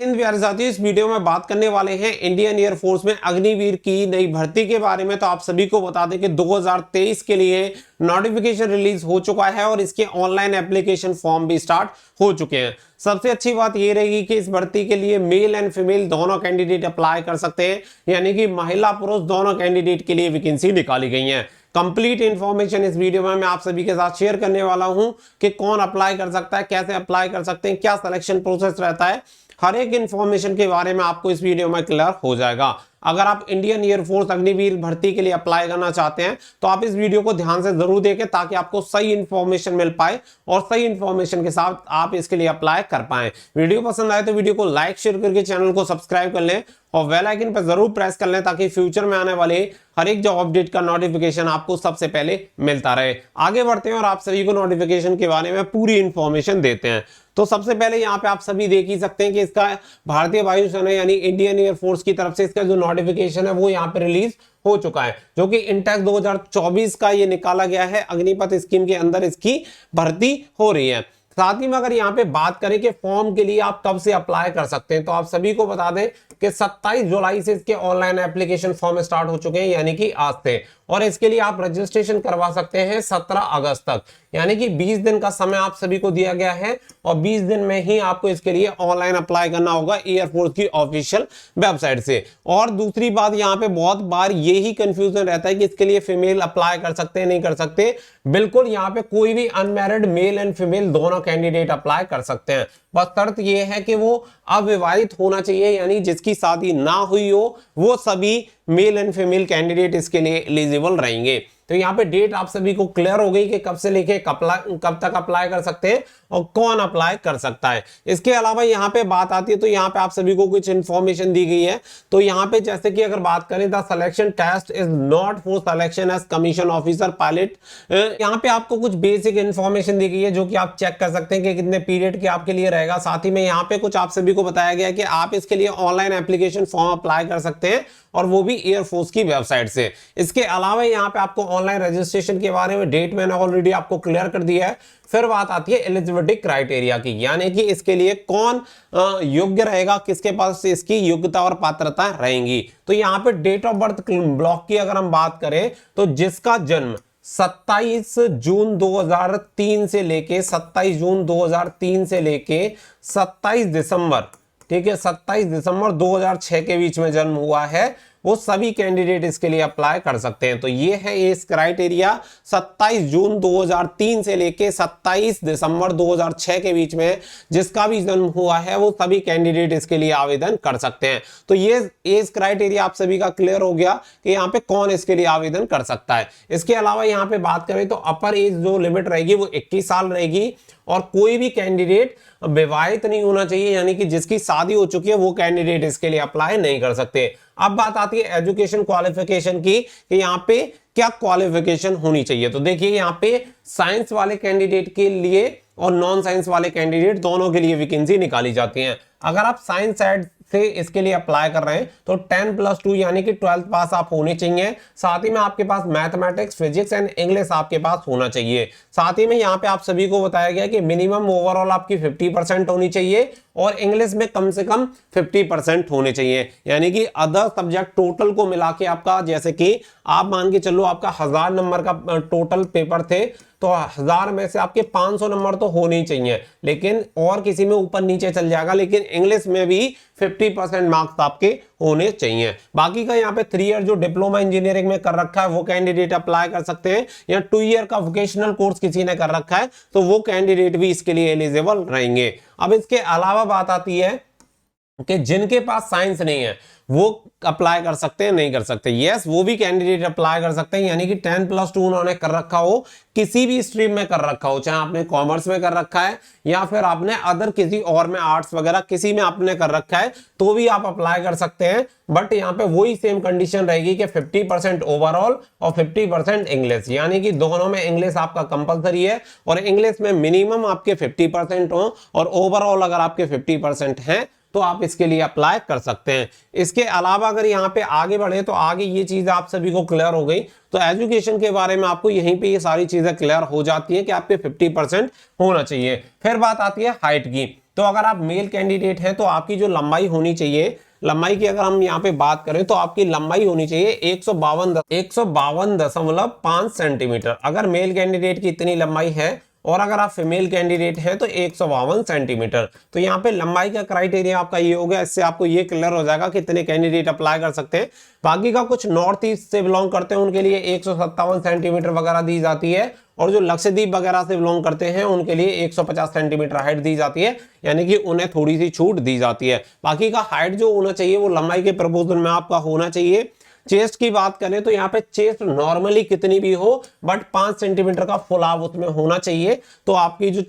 हिंद प्यारे साथियों, इस वीडियो में बात करने वाले हैं इंडियन एयरफोर्स में अग्निवीर की नई भर्ती के बारे में। तो आप सभी को बता दें कि 2023 के लिए नोटिफिकेशन रिलीज हो चुका है और इसके ऑनलाइन एप्लीकेशन फॉर्म भी स्टार्ट हो चुके हैं। सबसे अच्छी बात यह रहेगी कि इस भर्ती के लिए मेल एंड फीमेल दोनों कैंडिडेट अप्लाई कर सकते हैं, यानी कि महिला पुरुष दोनों कैंडिडेट के लिए वैकेंसी निकाली गई है। कंप्लीट इंफॉर्मेशन इस वीडियो में मैं आप सभी के साथ शेयर करने वाला हूं कि कौन अप्लाई कर सकता है, कैसे अप्लाई कर सकते हैं, क्या सिलेक्शन प्रोसेस रहता है। हर एक इंफॉर्मेशन के बारे में आपको इस वीडियो में क्लियर हो जाएगा। अगर आप इंडियन एयरफोर्स अग्निवीर भर्ती के लिए अप्लाई करना चाहते हैं तो आप इस वीडियो को ध्यान से जरूर देखें ताकि आपको सही इंफॉर्मेशन मिल पाए और सही इंफॉर्मेशन के साथ आप इसके लिए अप्लाई कर पाए। वीडियो पसंद आए तो वीडियो को लाइक शेयर करके चैनल को सब्सक्राइब कर लें और बेल आइकन पर जरूर प्रेस कर लें ताकि फ्यूचर में आने वाले हर एक जॉब अपडेट का नोटिफिकेशन आपको सबसे पहले मिलता रहे। आगे बढ़ते हैं और आप सभी को नोटिफिकेशन के बारे में पूरी इंफॉर्मेशन देते हैं। तो सबसे पहले यहाँ पे आप सभी देख ही सकते हैं कि इसका भारतीय वायुसेना यानी इंडियन एयरफोर्स की तरफ से इसका जो नोटिफिकेशन है वो यहाँ पे रिलीज हो चुका है, जो कि इंटेक 2024 का ये निकाला गया है। अग्निपथ स्कीम के अंदर इसकी भर्ती हो रही है। साथ ही में अगर यहाँ पे बात करें कि फॉर्म के लिए आप कब से अप्लाई कर सकते हैं तो आप सभी को बता दें कि 27 जुलाई से इसके ऑनलाइन एप्लीकेशन फॉर्म स्टार्ट हो चुके हैं, यानी कि आज से। और इसके लिए आप रजिस्ट्रेशन करवा सकते हैं 17 अगस्त तक, यानी कि 20 दिन का समय आप सभी को दिया गया है और 20 दिन में ही आपको इसके लिए ऑनलाइन अप्लाई करना होगा एयरफोर्स की ऑफिशियल वेबसाइट से। और दूसरी बात, यहाँ पे बहुत बार यही कंफ्यूजन रहता है कि इसके लिए फीमेल अप्लाई कर सकते हैं नहीं कर सकते। बिल्कुल, यहाँ पे कोई भी अनमैरिड मेल एंड फीमेल दोनों कैंडिडेट अप्लाई कर सकते हैं। बस शर्त यह है कि वो अविवाहित होना चाहिए, यानी जिसकी शादी ना हुई हो वो सभी मेल एंड फीमेल कैंडिडेट इसके लिए एलिजिबल रहेंगे। तो यहाँ पे डेट आप सभी को क्लियर हो गई कि कब से लेके कब तक अप्लाई कर सकते हैं और कौन अप्लाई कर सकता है। इसके अलावा यहाँ पे बात आती है तो यहाँ पे आप सभी को कुछ इंफॉर्मेशन दी गई है। तो यहाँ पे जैसे कि अगर बात करें, the selection test is not for selection as commission officer pilot. यहाँ पे आपको कुछ बेसिक इंफॉर्मेशन दी गई है जो कि आप चेक कर सकते हैं कि कितने पीरियड के आपके लिए रहेगा। साथ ही में यहाँ पे कुछ आप सभी को बताया गया है कि आप इसके लिए ऑनलाइन एप्लीकेशन फॉर्म अप्लाई कर सकते हैं और वो भी एयरफोर्स की वेबसाइट से। इसके अलावा यहाँ पे आपको ऑनलाइन रजिस्ट्रेशन के बारे में डेट मैंने ऑलरेडी आपको क्लियर कर दिया है। फिर बात आती है एलिजिबिलिटी क्राइटेरिया की, यानी कि इसके लिए कौन योग्य रहेगा, किसके पास इसकी योग्यता और पात्रता रहेंगी। तो यहाँ पे डेट ऑफ बर्थ ब्लॉक की अगर हम बात करें तो जिसका जन्म 27 जून 2003 से लेके 27 जून 2003 से लेके 27 दिसंबर, ठीक है, 27 दिसंबर 2006 के बीच में जन्म हुआ है, वो सभी कैंडिडेट इसके लिए अप्लाई कर सकते हैं। तो ये है इस क्राइटेरिया, 27 जून 2003 से लेके 27 दिसंबर 2006 के बीच में जिसका भी जन्म हुआ है वो सभी कैंडिडेट इसके लिए आवेदन कर सकते हैं। तो ये एज क्राइटेरिया आप सभी का क्लियर हो गया कि यहाँ पे कौन इसके लिए आवेदन कर सकता है। इसके अलावा यहाँ पे बात करें तो अपर एज जो लिमिट रहेगी वो 21 साल रहेगी और कोई भी कैंडिडेट विवाहित नहीं होना चाहिए, यानी कि जिसकी शादी हो चुकी है वो कैंडिडेट इसके लिए अप्लाई नहीं कर सकते। अब बात आती है एजुकेशन क्वालिफिकेशन की कि यहाँ पे क्या क्वालिफिकेशन होनी चाहिए। तो देखिए, यहाँ पे साइंस वाले कैंडिडेट के लिए और नॉन साइंस वाले कैंडिडेट दोनों के लिए वैकेंसी निकाली जाती है। अगर आप साइंस साइड से इसके लिए अप्लाई कर रहे हैं तो 10+2 यानी कि 12th पास आप होने चाहिए। साथ ही में आपके पास मैथमेटिक्स, फिजिक्स एंड इंग्लिश आपके पास होना चाहिए। साथ ही में यहाँ पे आप सभी को बताया गया कि मिनिमम ओवरऑल आपकी 50% होनी चाहिए और इंग्लिश में कम से कम 50% होने चाहिए, यानी कि अदर सब्जेक्ट टोटल को मिला के आपका, जैसे कि आप मान के चलो आपका 1000 नंबर का टोटल पेपर थे तो 1000 में से आपके 500 नंबर तो होने ही चाहिए, लेकिन और किसी में ऊपर नीचे चल जाएगा, लेकिन इंग्लिश में भी 50% मार्क्स आपके होने चाहिए। बाकी का यहाँ पे 3 ईयर जो डिप्लोमा इंजीनियरिंग में कर रखा है वो कैंडिडेट अप्लाई कर सकते हैं, या 2 ईयर का वोकेशनल कोर्स किसी ने कर रखा है तो वो कैंडिडेट भी इसके लिए एलिजिबल रहेंगे। अब इसके अलावा बात आती है कि जिनके पास साइंस नहीं है वो अप्लाई कर सकते हैं नहीं कर सकते। यस, वो भी कैंडिडेट अप्लाई कर सकते हैं, यानी कि 10+2 उन्होंने कर रखा हो, किसी भी स्ट्रीम में कर रखा हो, चाहे आपने कॉमर्स में कर रखा है या फिर आपने अदर किसी और में आर्ट्स वगैरह किसी में आपने कर रखा है तो भी आप अप्लाई कर सकते हैं। बट यहाँ पे वही सेम कंडीशन रहेगी कि 50% ओवरऑल और 50% इंग्लिश, यानी कि दोनों में इंग्लिश आपका कंपलसरी है और इंग्लिश में मिनिमम आपके 50% हो और ओवरऑल अगर आपके 50% हैं तो आप इसके लिए अप्लाई कर सकते हैं। इसके अलावा अगर यहाँ पे आगे बढ़े तो आगे ये चीज आप सभी को क्लियर हो गई। तो एजुकेशन के बारे में आपको यहीं पे ये सारी चीजें क्लियर हो जाती है कि आपके 50% होना चाहिए। फिर बात आती है हाइट की। तो अगर आप मेल कैंडिडेट हैं तो आपकी जो लंबाई होनी चाहिए, लंबाई की अगर हम यहाँ पे बात करें तो आपकी लंबाई होनी चाहिए 152.5 सेंटीमीटर। अगर मेल कैंडिडेट की इतनी लंबाई है और अगर आप फीमेल कैंडिडेट हैं तो 152 सेंटीमीटर। तो यहाँ पे लंबाई का क्राइटेरिया आपका ये हो गया। इससे आपको ये क्लियर हो जाएगा कितने कैंडिडेट अप्लाई कर सकते हैं। बाकी का कुछ नॉर्थ ईस्ट से बिलोंग करते हैं उनके लिए 157 सेंटीमीटर वगैरह दी जाती है, और जो लक्षद्वीप वगैरह से बिलोंग करते हैं उनके लिए 150 सेंटीमीटर हाइट दी जाती है, यानी कि उन्हें थोड़ी सी छूट दी जाती है। बाकी का हाइट जो होना चाहिए वो लंबाई के प्रपोजल में आपका होना चाहिए। चेस्ट की बात करें तो यहाँ पे चेस्ट नॉर्मली कितनी भी हो बट 5 सेंटीमीटर का फुलाव उसमें होना चाहिए, तो आपकी जो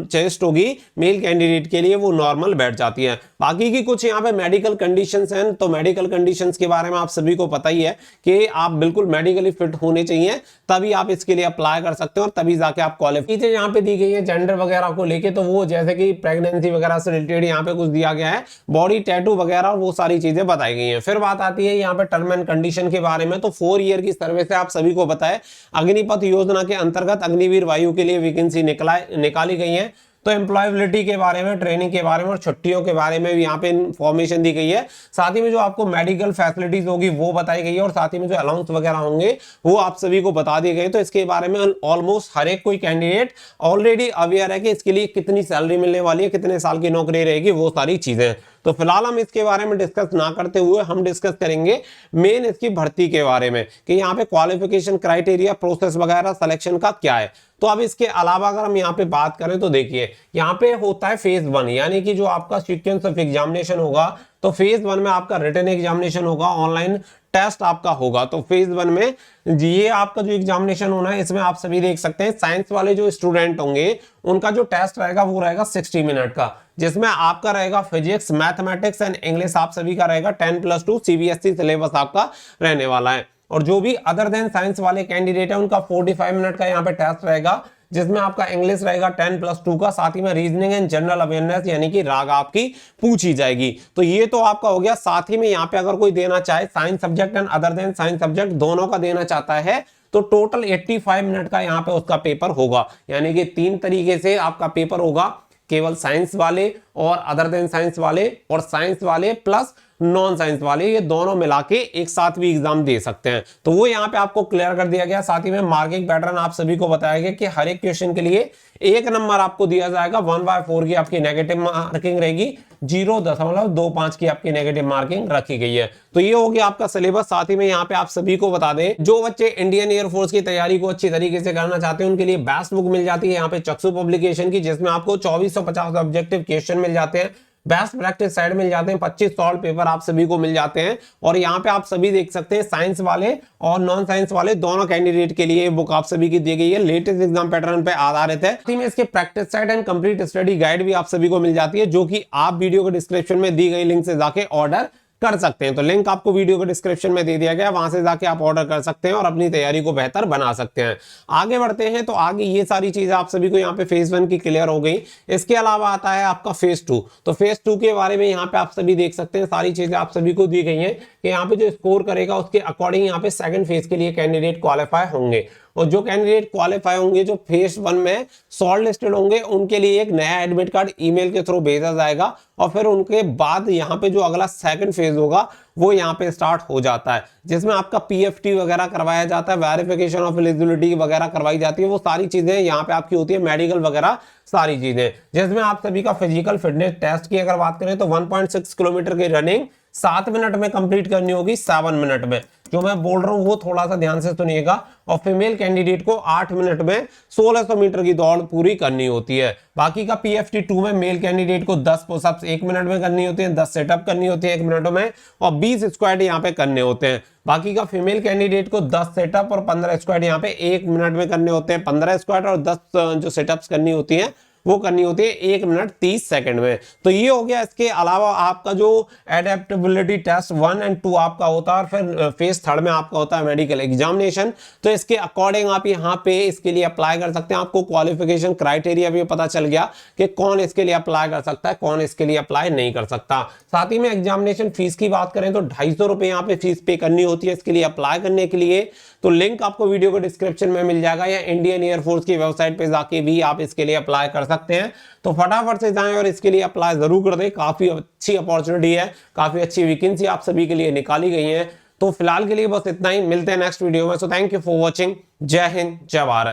चेस्ट होगी मेल कैंडिडेट के लिए वो नॉर्मल बैठ जाती है। बाकी की कुछ यहाँ पे मेडिकल कंडीशंस हैं, तो मेडिकल कंडीशंस के बारे में आप सभी को पता ही है कि आप बिल्कुल मेडिकली फिट होने चाहिए, तभी आप इसके लिए अप्लाई कर सकते हो और तभी जाके आप क्वालिफाई। चीजें यहाँ पे दी गई है जेंडर वगैरह को लेके, तो वो जैसे कि प्रेगनेंसी वगैरह से रिलेटेड यहाँ पे कुछ दिया गया है, बॉडी टैटू वगैरह वो सारी चीजें बताई गई हैं। फिर बात आती है यहाँ पे टर्म एंड कंडीशन के बारे में। तो 4 ईयर की सर्विस से आप सभी को बताए अग्निपथ योजना के अंतर्गत अग्निवीर वायु के लिए वैकेंसी निकाली गई है। तो एम्प्लॉयबिलिटी के बारे में, ट्रेनिंग के बारे में और छुट्टियों के बारे में भी यहाँ पे इंफॉर्मेशन दी गई है। साथ ही में जो आपको मेडिकल फैसिलिटीज होगी वो बताई गई है, और साथ ही में जो अलाउंस वगैरह होंगे वो आप सभी को बता दिए गए। तो इसके बारे में ऑलमोस्ट हर एक कोई कैंडिडेट ऑलरेडी अवेयर है कि इसके लिए कितनी सैलरी मिलने वाली है, कितने साल की नौकरी रहेगी, वो सारी चीजें। तो फिलहाल हम इसके बारे में डिस्कस ना करते हुए हम डिस्कस करेंगे मेन इसकी भर्ती के बारे में कि यहाँ पे क्वालिफिकेशन क्राइटेरिया, प्रोसेस वगैरह सिलेक्शन का क्या है। तो अब इसके अलावा अगर हम यहाँ पे बात करें तो देखिए यहाँ पे होता है फेज 1, यानी कि जो आपका सीक्वेंस ऑफ एग्जामिनेशन होगा। तो फेज 1 में आपका रिटन एग्जामिनेशन होगा, ऑनलाइन टेस्ट आपका होगा। तो फेज 1 में ये आपका जो एग्जामिनेशन होना है इसमें आप सभी देख सकते हैं साइंस वाले जो स्टूडेंट होंगे उनका जो टेस्ट रहेगा वो रहेगा 60 मिनट का, जिसमें आपका रहेगा फिजिक्स, मैथमेटिक्स एंड इंग्लिश आप सभी का रहेगा 10+2 CBSE सिलेबस आपका रहने वाला है। और जो भी अदर देन साइंस वाले कैंडिडेट है उनका 45 मिनट का यहाँ पे टेस्ट रहेगा, जिसमें आपका इंग्लिश रहेगा 10+2 का, साथ ही में रीजनिंग एंड जनरल अवेयरनेस यानी कि राग आपकी पूछी जाएगी। तो ये तो आपका हो गया। साथ ही में यहाँ पे अगर कोई देना चाहे science subject and other than science subject दोनों का देना चाहता है तो टोटल 85 मिनट का यहाँ पे उसका पेपर होगा, यानी कि 3 तरीके से आपका पेपर होगा, केवल साइंस वाले और अदर देन साइंस वाले और साइंस वाले प्लस नॉन साइंस वाले, ये दोनों मिला के एक साथ भी एग्जाम दे सकते हैं। तो वो यहाँ पे आपको क्लियर कर दिया गया। साथ ही में मार्किंग पैटर्न आप सभी को बताया गया कि हर एक क्वेश्चन के लिए 1 नंबर आपको दिया जाएगा, 1/4 की आपकी नेगेटिव मार्किंग रहेगी, 0.25 की आपकी नेगेटिव मार्किंग रखी गई है। तो ये हो गया आपका सिलेबस। साथ ही में यहाँ पे आप सभी को बता दें जो बच्चे इंडियन एयरफोर्स की तैयारी को अच्छी तरीके से करना चाहते हैं उनके लिए बेस्ट बुक मिल जाती है यहाँ पे चक्षु पब्लिकेशन की, जिसमें आपको 2450 ऑब्जेक्टिव क्वेश्चन मिल जाते हैं, बेस्ट प्रैक्टिस साइड मिल जाते हैं, 25 सॉल्व पेपर आप सभी को मिल जाते हैं। और यहाँ पे आप सभी देख सकते हैं साइंस वाले और नॉन साइंस वाले दोनों कैंडिडेट के लिए बुक आप सभी की दी गई है, लेटेस्ट एग्जाम पैटर्न पे आधारित है। साथ ही में इसके practice side and complete study guide भी आप सभी को मिल जाती है, जो कि आप वीडियो के डिस्क्रिप्शन में दी गई लिंक से जाके ऑर्डर कर सकते हैं। तो लिंक आपको वीडियो के डिस्क्रिप्शन में दे दिया गया, वहां से जाके आप ऑर्डर कर सकते हैं और अपनी तैयारी को बेहतर बना सकते हैं। आगे बढ़ते हैं तो आगे ये सारी चीजें आप सभी को यहाँ पे फेज 1 की क्लियर हो गई। इसके अलावा आता है आपका फेज 2। तो फेज 2 के बारे में यहाँ पे आप सभी देख सकते हैं, सारी चीजें आप सभी को दी गई हैं कि यहाँ पे जो स्कोर करेगा उसके अकॉर्डिंग यहाँ पे सेकंड फेज के लिए कैंडिडेट क्वालिफाई होंगे। और जो कैंडिडेट क्वालिफाई होंगे, जो फेज 1 में शॉर्ट लिस्टेड होंगे, उनके लिए एक नया एडमिट कार्ड ईमेल के थ्रू भेजा जाएगा और फिर उनके बाद यहाँ पे जो अगला सेकंड फेज होगा वो यहाँ पे स्टार्ट हो जाता है, जिसमें आपका PFT वगैरह करवाया जाता है, वेरिफिकेशन ऑफ एलिजिबिलिटी वगैरह करवाई जाती है। वो सारी चीजें यहाँ पे आपकी होती है, मेडिकल वगैरह सारी चीजें, जिसमें आप सभी का फिजिकल फिटनेस टेस्ट की अगर बात करें तो 1.6 किलोमीटर की रनिंग 7 मिनट में कंप्लीट करनी होगी, 7 मिनट में। जो मैं बोल रहा हूं वो थोड़ा सा ध्यान से सुनिएगा। और फीमेल कैंडिडेट को 8 मिनट में 1600 मीटर की दौड़ पूरी करनी होती है। बाकी का PFT 2 में मेल कैंडिडेट को 10 पुशअप्स 1 मिनट में करनी होती है, 10 सेटअप करनी होती है 1 मिनट में और 20 स्क्वाट यहाँ पे करने होते हैं। बाकी का फीमेल कैंडिडेट को 10 सेटअप और 15 स्क्वाट यहाँ पे 1 मिनट में करने होते हैं, 15 स्क्वाट और 10 जो सेटअप्स करनी होती है वो करनी होती है 1 मिनट 30 सेकंड में। तो ये हो गया। इसके अलावा आपका जो एडेप्टेबिलिटी टेस्ट 1 और 2 आपका होता है और फिर फेज 3 में आपका होता है मेडिकल एग्जामिनेशन। तो इसके अकॉर्डिंग आप यहाँ पे इसके लिए अप्लाई कर सकते हैं। आपको क्वालिफिकेशन क्राइटेरिया भी पता चल गया कि कौन इसके लिए अप्लाई कर सकता है, कौन इसके लिए अप्लाई नहीं कर सकता। साथ ही में एग्जामिनेशन फीस की बात करें तो 250 रुपए यहाँ पे फीस पे करनी होती है इसके लिए अप्लाई करने के लिए। तो लिंक आपको वीडियो के डिस्क्रिप्शन में मिल जाएगा या इंडियन एयरफोर्स की वेबसाइट पे जाके भी आप इसके लिए अप्लाई कर सकते हैं। तो फटाफट से जाएं और इसके लिए अप्लाई जरूर कर दें। काफी अच्छी अपॉर्चुनिटी है, काफी अच्छी वैकेंसी आप सभी के लिए निकाली गई है। तो फिलहाल के लिए बस इतना ही, मिलते हैं नेक्स्ट वीडियो में। So thank you for watching. जय हिंद, जय भारत।